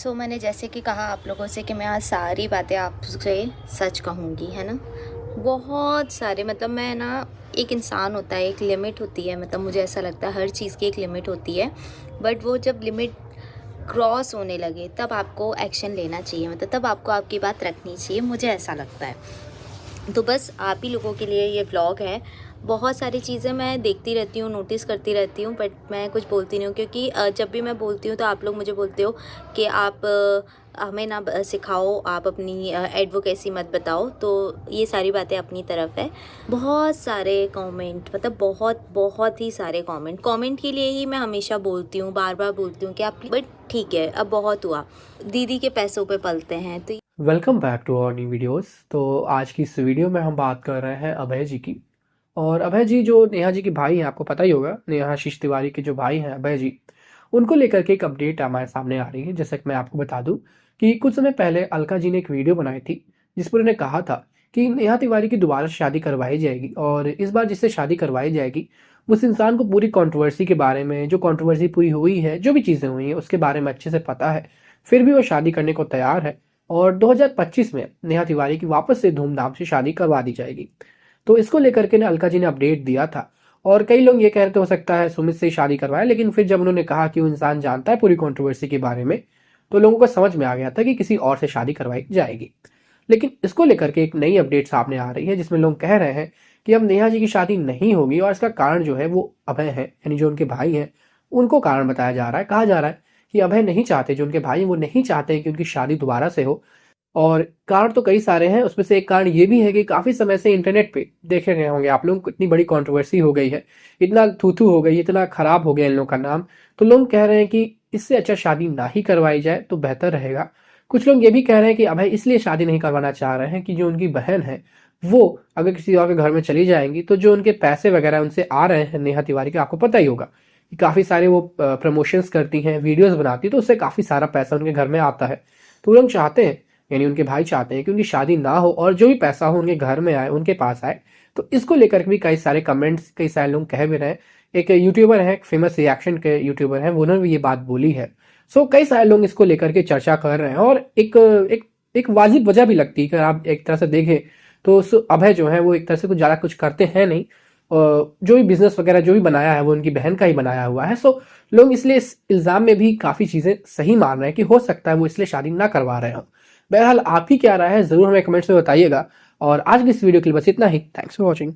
मैंने जैसे कि कहा आप लोगों से कि मैं आज सारी बातें आपसे सच कहूँगी, है ना। बहुत सारे मतलब मैं ना, एक इंसान होता है, एक लिमिट होती है, मतलब मुझे ऐसा लगता है हर चीज़ की एक लिमिट होती है। बट वो जब लिमिट क्रॉस होने लगे तब आपको एक्शन लेना चाहिए, मतलब तब आपको आपकी बात रखनी चाहिए, मुझे ऐसा लगता है। तो बस आप ही लोगों के लिए ये व्लॉग है। बहुत सारी चीज़ें मैं देखती रहती हूँ, नोटिस करती रहती हूँ, बट मैं कुछ बोलती नहीं हूँ क्योंकि जब भी मैं बोलती हूँ तो आप लोग मुझे बोलते हो कि आप हमें ना सिखाओ, आप अपनी एडवोकेसी मत बताओ। तो ये सारी बातें अपनी तरफ है। बहुत सारे कमेंट, मतलब बहुत बहुत ही सारे कमेंट के लिए ही मैं हमेशा बोलती हूँ, बार बार बोलती हूँ कि आप, बट ठीक है, अब बहुत हुआ, दीदी के पैसों पे पलते हैं। तो welcome back to our new videos. तो आज की इस वीडियो में हम बात कर रहे हैं अभय जी की। और अभय जी जो नेहा जी के भाई हैं, आपको पता ही होगा, नेहा आशीष तिवारी के जो भाई हैं अभय जी, उनको लेकर के एक अपडेट हमारे सामने आ रही है। जैसे कि मैं आपको बता दूं कि कुछ समय पहले अलका जी ने एक वीडियो बनाई थी जिस पर उन्होंने कहा था कि नेहा तिवारी की दोबारा शादी करवाई जाएगी, और इस बार जिससे शादी करवाई जाएगी उस इंसान को पूरी कंट्रोवर्सी के बारे में, जो कंट्रोवर्सी पूरी हुई है, जो भी चीज़ें हुई हैं उसके बारे में अच्छे से पता है, फिर भी वो शादी करने को तैयार है। और 2025 में नेहा तिवारी की वापस से धूमधाम से शादी करवा दी जाएगी। तो इसको लेकर के ना अलका जी ने अपडेट दिया था। और कई लोग ये कह रहे थे हो सकता है सुमित से शादी करवाए, लेकिन फिर जब उन्होंने कहा कि वो इंसान जानता है पूरी कंट्रोवर्सी के बारे में, तो लोगों को समझ में आ गया था कि किसी और से शादी करवाई जाएगी। लेकिन इसको लेकर के एक नई अपडेट सामने आ रही है जिसमें लोग कह रहे हैं कि अब नेहा जी की शादी नहीं होगी, और इसका कारण जो है वो अभय है, यानी जो उनके भाई हैं उनको कारण बताया जा रहा है। कहा जा रहा है कि अभय नहीं चाहते, जो उनके भाई हैं वो नहीं चाहते कि उनकी शादी दोबारा से हो। और कारण तो कई सारे हैं, उसमें से एक कारण ये भी है कि काफ़ी समय से इंटरनेट पे देखे गए होंगे आप लोग, इतनी बड़ी कंट्रोवर्सी हो गई है, इतना थू-थू हो गई, इतना खराब हो गया इन लोगों का नाम। तो लोग कह रहे हैं कि इससे अच्छा शादी ना ही करवाई जाए तो बेहतर रहेगा। कुछ लोग ये भी कह रहे हैं कि अभय इसलिए शादी नहीं करवाना चाह रहे हैं कि जो उनकी बहन है वो अगर किसी और के घर में चली जाएंगी तो जो उनके पैसे वगैरह उनसे आ रहे हैं नेहा तिवारी के, आपको पता ही होगा कि काफ़ी सारे वो प्रमोशंस करती हैं, वीडियोस बनाती है, तो उससे काफ़ी सारा पैसा उनके घर में आता है। तो लोग चाहते हैं, यानी उनके भाई चाहते हैं कि उनकी शादी ना हो और जो भी पैसा हो उनके घर में आए, उनके पास आए। तो इसको लेकर भी कई सारे कमेंट्स, कई सारे लोग कह भी रहे हैं। एक यूट्यूबर है, एक फेमस रिएक्शन के यूट्यूबर हैं, उन्होंने भी ये बात बोली है। सो कई सारे लोग इसको लेकर के चर्चा कर रहे हैं, और एक वाजिब वजह भी लगती है कि आप एक तरह से देखें तो अभय जो है वो एक तरह से कुछ ज़्यादा कुछ करते हैं नहीं। जो भी बिजनेस वगैरह जो भी बनाया है वो उनकी बहन का ही बनाया हुआ है। सो लोग इसलिए इस इल्ज़ाम में भी काफ़ी चीज़ें सही मान रहे हैं कि हो सकता है वो इसलिए शादी ना करवा रहे हो। बहरहाल आप ही क्या राय है ज़रूर हमें कमेंट्स में बताइएगा। और आज की इस वीडियो के लिए बस इतना ही। Thanks for watching.